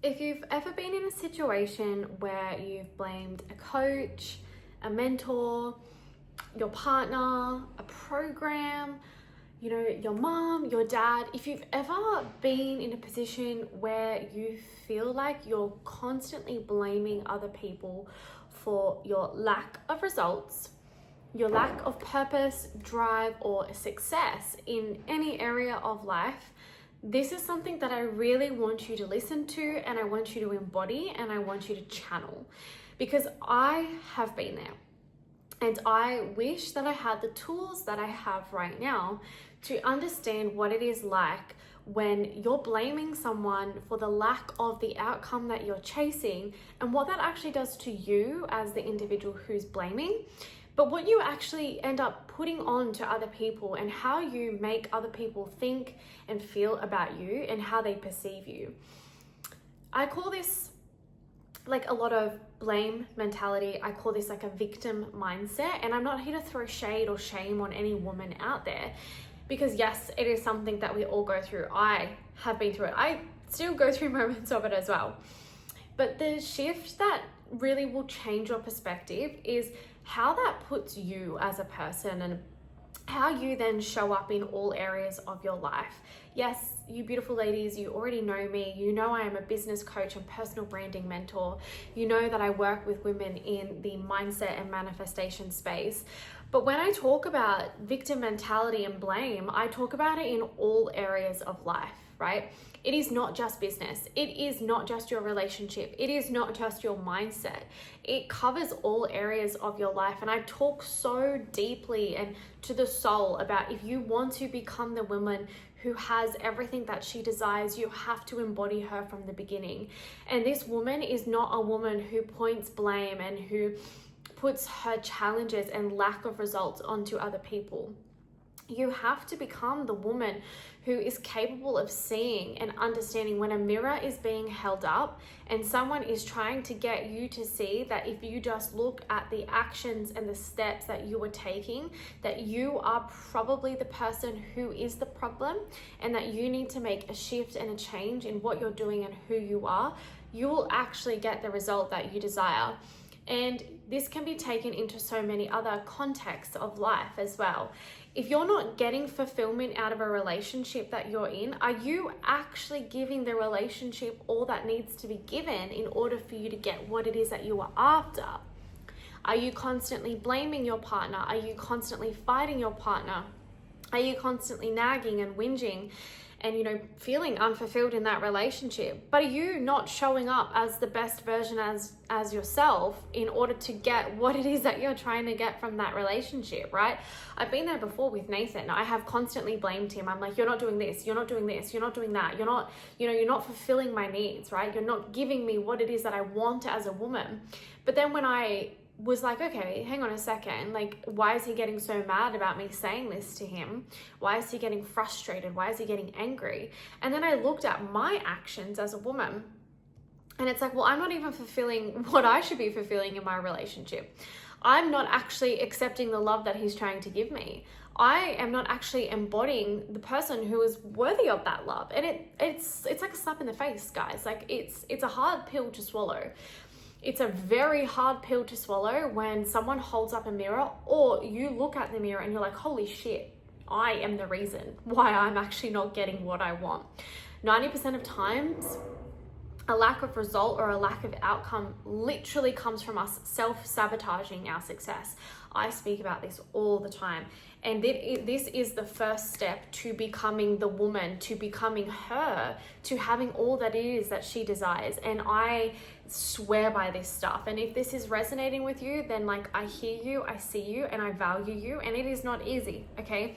If you've ever been in a situation where you've blamed a coach, a mentor, your partner, a program, your mom, your dad, if you've ever been in a position where you feel like you're constantly blaming other people for your lack of results, your lack of purpose, drive, or success in any area of life, this is something that I really want you to listen to, and I want you to embody, and I want you to channel, because I have been there. And I wish that I had the tools that I have right now to understand what it is like when you're blaming someone for the lack of the outcome that you're chasing, and what that actually does to you as the individual who's blaming, but what you actually end up putting on to other people, and how you make other people think and feel about you and how they perceive you. I call this like a lot of blame mentality. I call this like a victim mindset. And I'm not here to throw shade or shame on any woman out there, because yes, it is something that we all go through. I have been through it. I still go through moments of it as well. But the shift that really will change your perspective is how that puts you as a person, and how you then show up in all areas of your life. Yes, you beautiful ladies, you already know me. You know I am a business coach and personal branding mentor. You know that I work with women in the mindset and manifestation space. But when I talk about victim mentality and blame, I talk about it in all areas of life, right? It is not just business. It is not just your relationship. It is not just your mindset. It covers all areas of your life. And I talk so deeply and to the soul about, if you want to become the woman who has everything that she desires, you have to embody her from the beginning. And this woman is not a woman who points blame and who puts her challenges and lack of results onto other people. You have to become the woman who is capable of seeing and understanding when a mirror is being held up and someone is trying to get you to see that if you just look at the actions and the steps that you are taking, that you are probably the person who is the problem, and that you need to make a shift and a change in what you're doing and who you are, you will actually get the result that you desire. And this can be taken into so many other contexts of life as well. If you're not getting fulfillment out of a relationship that you're in, are you actually giving the relationship all that needs to be given in order for you to get what it is that you are after? Are you constantly blaming your partner? Are you constantly fighting your partner? Are you constantly nagging and whinging and feeling unfulfilled in that relationship? But are you not showing up as the best version as yourself in order to get what it is that you're trying to get from that relationship, right? I've been there before with Nathan. I have constantly blamed him. I'm like, you're not doing this, you're not doing this, you're not doing that, you're not fulfilling my needs, right? You're not giving me what it is that I want as a woman. But then when I was like, okay, hang on a second, like, why is he getting so mad about me saying this to him? Why is he getting frustrated? Why is he getting angry? And then I looked at my actions as a woman, and it's like, well, I'm not even fulfilling what I should be fulfilling in my relationship. I'm not actually accepting the love that he's trying to give me. I am not actually embodying the person who is worthy of that love. And it's like a slap in the face, guys. Like, it's a hard pill to swallow. It's a very hard pill to swallow when someone holds up a mirror, or you look at the mirror and you're like, holy shit, I am the reason why I'm actually not getting what I want. 90% of times, a lack of result or a lack of outcome literally comes from us self-sabotaging our success. I speak about this all the time. And this is the first step to becoming the woman, to becoming her, to having all that it is that she desires. And I swear by this stuff. And if this is resonating with you, then like, I hear you, I see you, and I value you. And it is not easy, okay?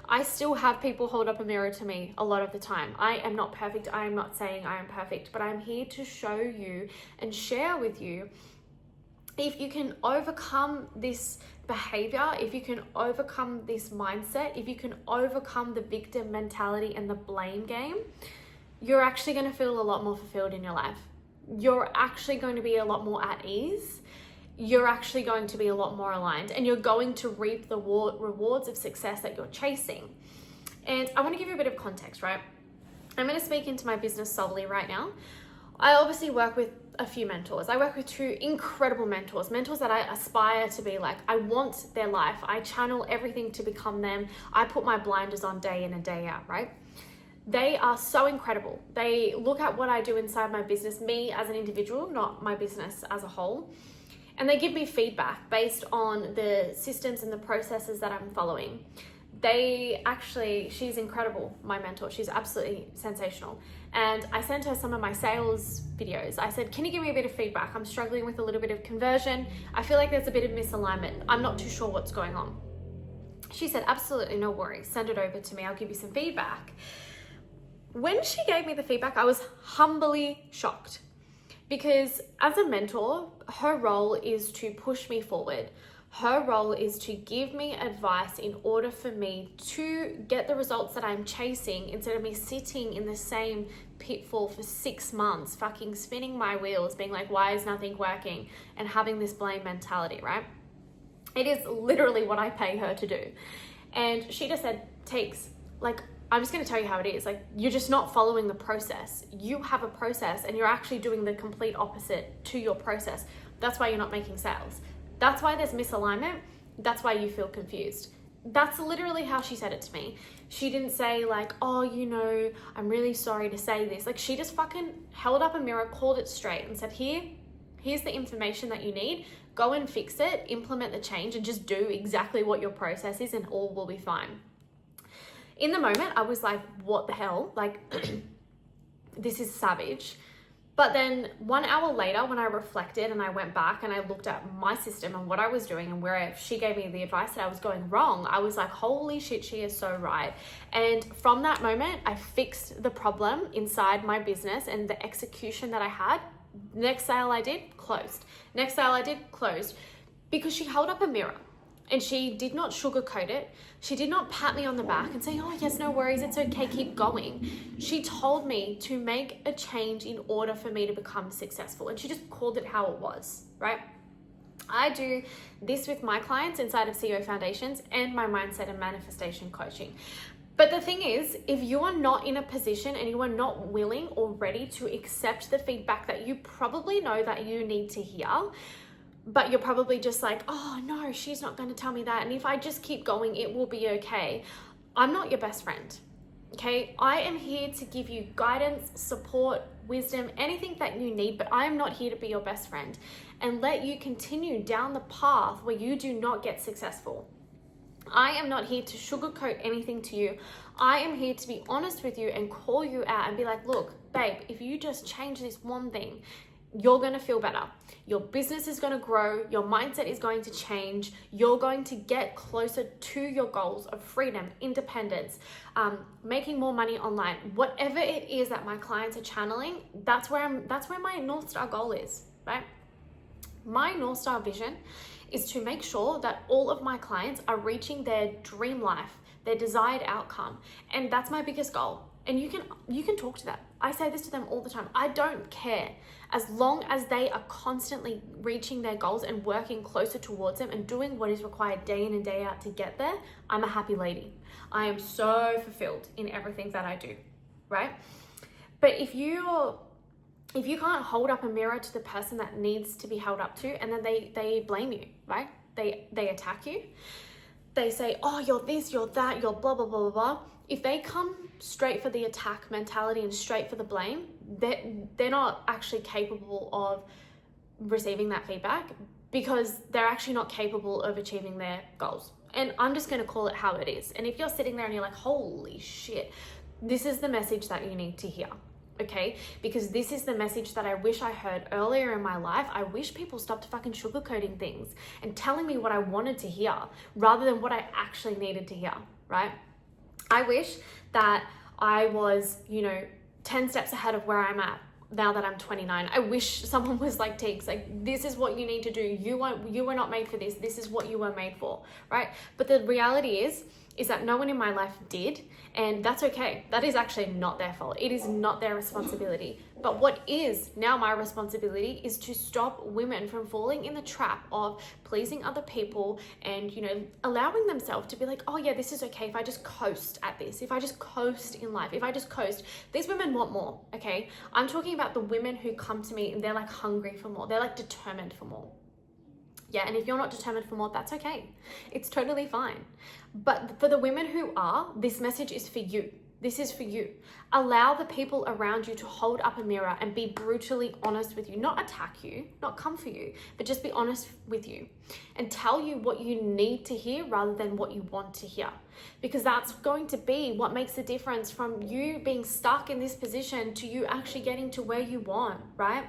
I still have people hold up a mirror to me a lot of the time. I am not perfect. I am not saying I am perfect, but I'm here to show you and share with you, if you can overcome this behavior, if you can overcome this mindset, if you can overcome the victim mentality and the blame game, you're actually going to feel a lot more fulfilled in your life. You're actually going to be a lot more at ease. You're actually going to be a lot more aligned, and you're going to reap the rewards of success that you're chasing. And I want to give you a bit of context, right? I'm going to speak into my business solely right now. I obviously work with a few mentors. I work with 2 incredible mentors that I aspire to be like. I want their life. I channel everything to become them. I put my blinders on day in and day out, right? They are so incredible. They look at what I do inside my business, me as an individual, not my business as a whole. And they give me feedback based on the systems and the processes that I'm following. She's incredible, my mentor. She's absolutely sensational. And I sent her some of my sales videos. I said, can you give me a bit of feedback? I'm struggling with a little bit of conversion. I feel like there's a bit of misalignment. I'm not too sure what's going on. She said, absolutely no worries. Send it over to me. I'll give you some feedback. When she gave me the feedback, I was humbly shocked, because as a mentor, her role is to push me forward. Her role is to give me advice in order for me to get the results that I'm chasing, instead of me sitting in the same pitfall for 6 months, fucking spinning my wheels, being like, why is nothing working? And having this blame mentality, right? It is literally what I pay her to do. And she just said, Tegs, like, I'm just going to tell you how it is. Like, you're just not following the process. You have a process and you're actually doing the complete opposite to your process. That's why you're not making sales. That's why there's misalignment. That's why you feel confused. That's literally how she said it to me. She didn't say like, oh, I'm really sorry to say this. Like, she just fucking held up a mirror, called it straight and said, here's the information that you need. Go and fix it, implement the change, and just do exactly what your process is, and all will be fine. In the moment, I was like, what the hell? Like, this is savage. But then 1 hour later, when I reflected and I went back and I looked at my system and what I was doing and where she gave me the advice that I was going wrong, I was like, holy shit, she is so right. And from that moment, I fixed the problem inside my business and the execution that I had. Next sale I did, closed. Next sale I did, closed. Because she held up a mirror. And she did not sugarcoat it. She did not pat me on the back and say, oh, yes, no worries, it's okay, keep going. She told me to make a change in order for me to become successful. And she just called it how it was, right? I do this with my clients inside of CEO Foundations and my mindset and manifestation coaching. But the thing is, if you are not in a position and you are not willing or ready to accept the feedback that you probably know that you need to hear, but you're probably just like, oh no, she's not going to tell me that. And if I just keep going, it will be okay. I'm not your best friend, okay? I am here to give you guidance, support, wisdom, anything that you need, but I am not here to be your best friend and let you continue down the path where you do not get successful. I am not here to sugarcoat anything to you. I am here to be honest with you and call you out and be like, look, babe, if you just change this one thing, you're going to feel better. Your business is going to grow. Your mindset is going to change. You're going to get closer to your goals of freedom, independence, making more money online. Whatever it is that my clients are channeling, that's where my North Star goal is, right? My North Star vision is to make sure that all of my clients are reaching their dream life, their desired outcome. And that's my biggest goal. And you can talk to them. I say this to them all the time. I don't care. As long as they are constantly reaching their goals and working closer towards them and doing what is required day in and day out to get there, I'm a happy lady. I am so fulfilled in everything that I do, right? But if you can't hold up a mirror to the person that needs to be held up to, and then they blame you, right? They attack you. They say, oh, you're this, you're that, you're blah, blah, blah, blah, blah. If they come straight for the attack mentality and straight for the blame, they're not actually capable of receiving that feedback, because they're actually not capable of achieving their goals. And I'm just going to call it how it is. And if you're sitting there and you're like, holy shit, this is the message that you need to hear. Okay, because this is the message that I wish I heard earlier in my life. I wish people stopped fucking sugarcoating things and telling me what I wanted to hear rather than what I actually needed to hear, right? I wish that I was, 10 steps ahead of where I'm at now that I'm 29. I wish someone was like, Tegs, like, this is what you need to do. You were not made for this. This is what you were made for, right? But the reality is is that no one in my life did, and that's okay. That is actually not their fault. It is not their responsibility. But what is now my responsibility is to stop women from falling in the trap of pleasing other people and, you know, allowing themselves to be like, oh yeah, this is okay if I just coast at this, if I just coast in life, if I just coast. These women want more, okay? I'm talking about the women who come to me and they're like hungry for more. They're like determined for more. Yeah, and if you're not determined for more, that's okay. It's totally fine. But for the women who are, this message is for you. This is for you. Allow the people around you to hold up a mirror and be brutally honest with you. Not attack you, not come for you, but just be honest with you and tell you what you need to hear rather than what you want to hear. Because that's going to be what makes the difference from you being stuck in this position to you actually getting to where you want, right?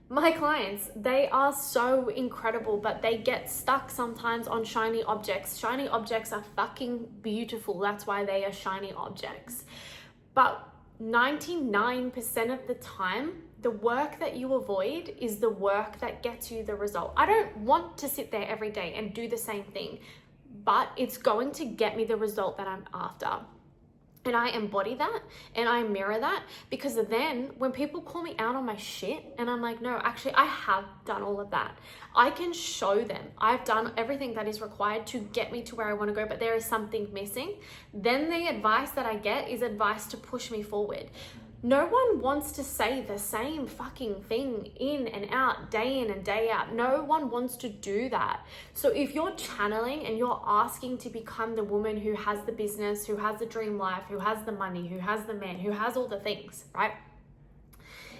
My clients, they are so incredible, but they get stuck sometimes on shiny objects. Shiny objects are fucking beautiful. That's why they are shiny objects. But 99% of the time, the work that you avoid is the work that gets you the result. I don't want to sit there every day and do the same thing, but it's going to get me the result that I'm after. And I embody that and I mirror that, because then when people call me out on my shit and I'm like, no, actually I have done all of that. I can show them I've done everything that is required to get me to where I want to go, but there is something missing. Then the advice that I get is advice to push me forward. No one wants to say the same fucking thing in and out, day in and day out. No one wants to do that. So if you're channeling and you're asking to become the woman who has the business, who has the dream life, who has the money, who has the man, who has all the things, right?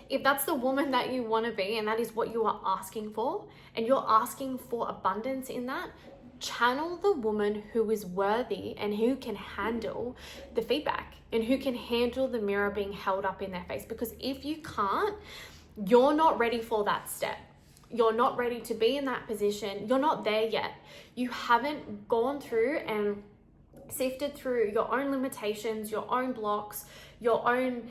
If that's the woman that you want to be and that is what you are asking for, and you're asking for abundance in that, channel the woman who is worthy and who can handle the feedback and who can handle the mirror being held up in their face. Because if you can't, you're not ready for that step. You're not ready to be in that position. You're not there yet. You haven't gone through and sifted through your own limitations, your own blocks, your own,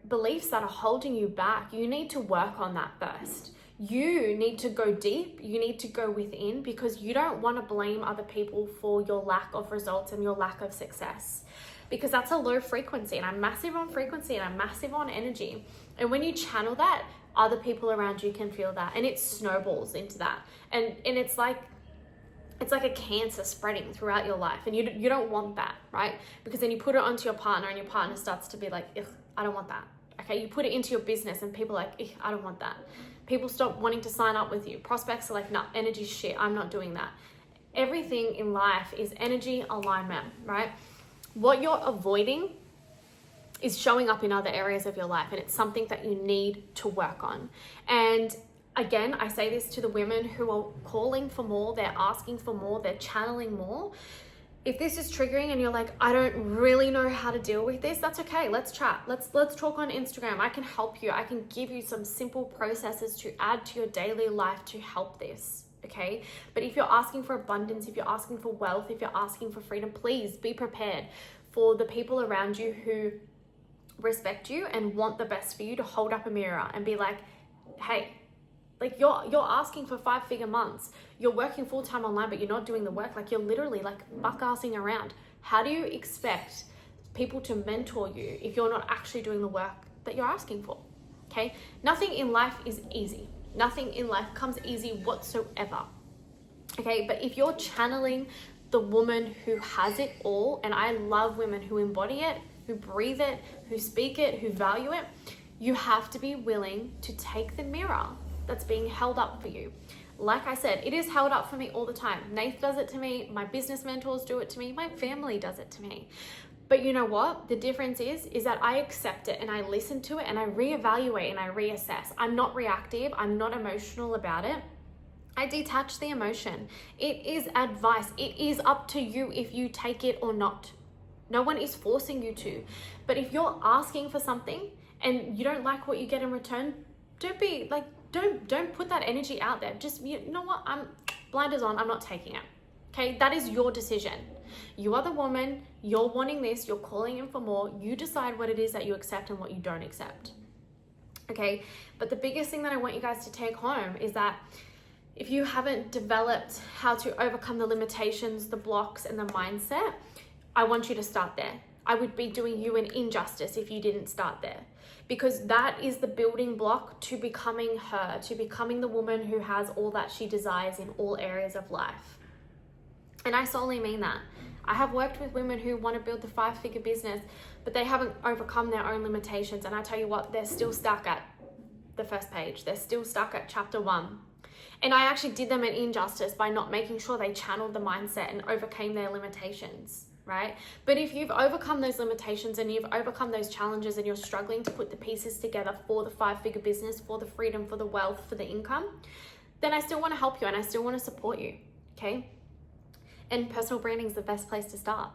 beliefs that are holding you back. You need to work on that first. You need to go deep. You need to go within, because you don't want to blame other people for your lack of results and your lack of success, because that's a low frequency, and I'm massive on frequency and I'm massive on energy. And when you channel that, other people around you can feel that, and it snowballs into that. And it's like a cancer spreading throughout your life, and you don't want that, right? Because then you put it onto your partner and your partner starts to be like, ugh, I don't want that. Okay, you put it into your business and people are like, ugh, I don't want that. People stop wanting to sign up with you. Prospects are like, nah, energy shit, I'm not doing that. Everything in life is energy alignment, right? What you're avoiding is showing up in other areas of your life, and it's something that you need to work on. And again, I say this to the women who are calling for more, they're asking for more, they're channeling more. If this is triggering and you're like, I don't really know how to deal with this, that's okay. Let's chat. Let's talk on Instagram. I can help you. I can give you some simple processes to add to your daily life to help this, okay? But if you're asking for abundance, if you're asking for wealth, if you're asking for freedom, please be prepared for the people around you who respect you and want the best for you to hold up a mirror and be like, hey, like you're asking for 5-figure months. You're working full-time online, but you're not doing the work. Like you're literally like buck-assing around. How do you expect people to mentor you if you're not actually doing the work that you're asking for? Okay. Nothing in life is easy. Nothing in life comes easy whatsoever. Okay. But if you're channeling the woman who has it all, and I love women who embody it, who breathe it, who speak it, who value it, you have to be willing to take the mirror that's being held up for you. Like I said, it is held up for me all the time. Nath does it to me. My business mentors do it to me. My family does it to me. But you know what? The difference is that I accept it and I listen to it and I reevaluate and I reassess. I'm not reactive. I'm not emotional about it. I detach the emotion. It is advice. It is up to you if you take it or not. No one is forcing you to. But if you're asking for something and you don't like what you get in return, don't put that energy out there. Just, you know what? I'm blinders on. I'm not taking it. Okay. That is your decision. You are the woman. You're wanting this. You're calling in for more. You decide what it is that you accept and what you don't accept. Okay. But the biggest thing that I want you guys to take home is that if you haven't developed how to overcome the limitations, the blocks, and the mindset, I want you to start there. I would be doing you an injustice if you didn't start there, because that is the building block to becoming her, to becoming the woman who has all that she desires in all areas of life. And I solely mean that. I have worked with women who want to build the 5-figure business, but they haven't overcome their own limitations. And I tell you what, they're still stuck at the first page. They're still stuck at chapter 1. And I actually did them an injustice by not making sure they channeled the mindset and overcame their limitations, right? But if you've overcome those limitations and you've overcome those challenges and you're struggling to put the pieces together for the 5-figure business, for the freedom, for the wealth, for the income, then I still want to help you and I still want to support you, okay? And personal branding is the best place to start,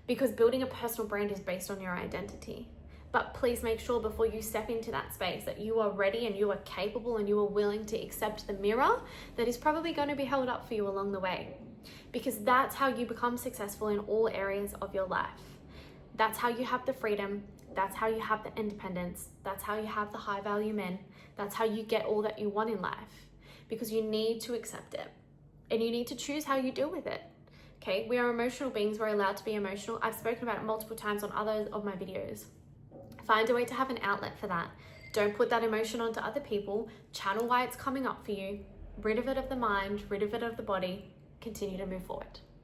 because building a personal brand is based on your identity. But please make sure before you step into that space that you are ready and you are capable and you are willing to accept the mirror that is probably going to be held up for you along the way. Because that's how you become successful in all areas of your life. That's how you have the freedom. That's how you have the independence. That's how you have the high value men. That's how you get all that you want in life, because you need to accept it and you need to choose how you deal with it. Okay, we are emotional beings. We're allowed to be emotional. I've spoken about it multiple times on others of my videos. Find a way to have an outlet for that. Don't put that emotion onto other people. Channel why it's coming up for you. Rid of it of the mind, rid of it of the body. Continue to move forward.